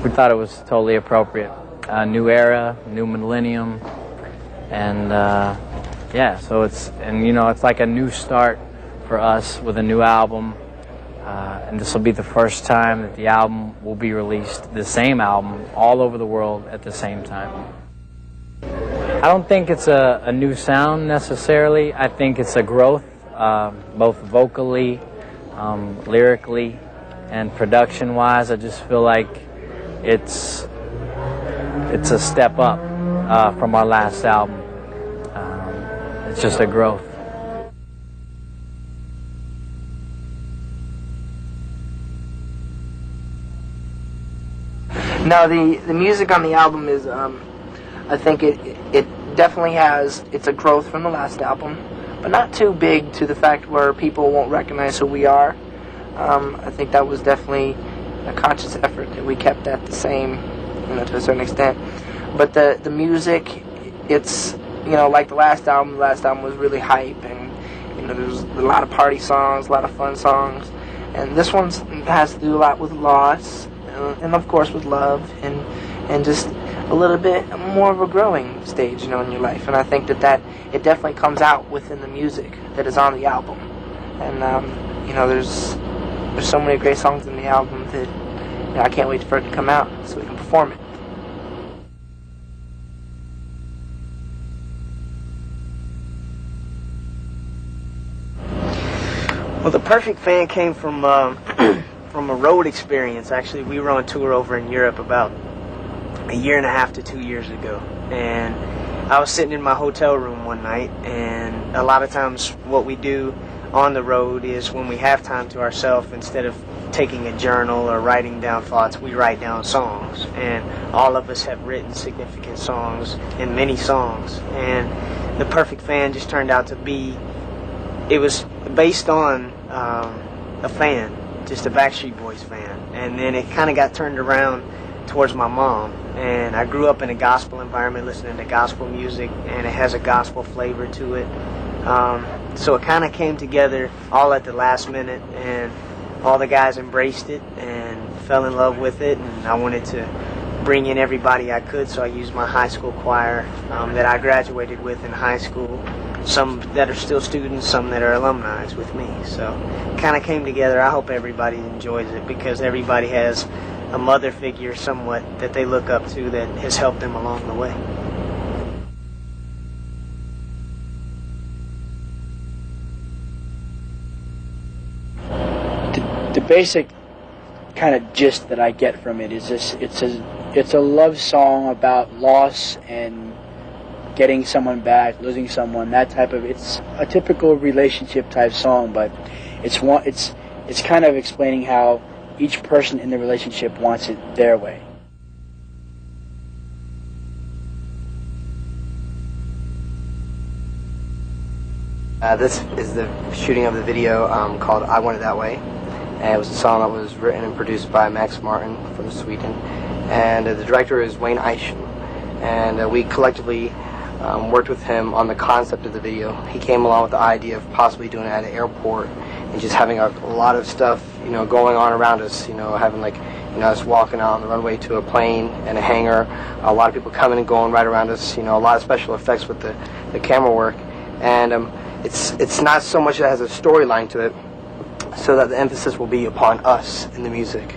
we thought it was totally appropriate. New era, new millennium, and yeah, so it's like a new start for us with a new album, and this will be the first time that the album will be released, the same album, all over the world at the same time. I don't think it's a new sound necessarily. I think it's a growth, both vocally, lyrically, and production-wise. I just feel like it's a step up from our last album. It's just a growth. Now the music on the album is, I think it definitely it's a growth from the last album, but not too big to the fact where people won't recognize who we are. I think that was definitely a conscious effort that we kept that the same, to a certain extent. But the music, it's, like the last album was really hype, and, there's a lot of party songs, a lot of fun songs. And this one has to do a lot with loss, and of course with love, and just a little bit more of a growing stage, in your life. And I think that it definitely comes out within the music that is on the album. And, there's so many great songs in the album that I can't wait for it to come out so we can perform it. Well, The Perfect Fan came from from a road experience. Actually, we were on tour over in Europe about a year and a half to 2 years ago, and I was sitting in my hotel room one night, and a lot of times what we do on the road is when we have time to ourselves, instead of taking a journal or writing down thoughts, we write down songs. And all of us have written significant songs and many songs, and The Perfect Fan just turned out to be, it was based on a fan, just a Backstreet Boys fan, and then it kind of got turned around towards my mom. And I grew up in a gospel environment listening to gospel music, and it has a gospel flavor to it. So it kind of came together all at the last minute, and all the guys embraced it and fell in love with it, and I wanted to bring in everybody I could, so I used my high school choir that I graduated with in high school, some that are still students, some that are alumni with me. So it kind of came together. I hope everybody enjoys it, because everybody has a mother figure somewhat that they look up to that has helped them along the way. The basic kind of gist that I get from it is this: it's a love song about loss and getting someone back, losing someone, that type of. It's a typical relationship type song, but it's kind of explaining how each person in the relationship wants it their way. This is the shooting of the video called I Want It That Way. And it was a song that was written and produced by Max Martin from Sweden. And the director is Wayne Eichen. And we collectively worked with him on the concept of the video. He came along with the idea of possibly doing it at an airport and just having a lot of stuff, going on around us, having us walking out on the runway to a plane and a hangar, a lot of people coming and going right around us, a lot of special effects with the camera work. And it's not so much that it has a storyline to it, so that the emphasis will be upon us in the music.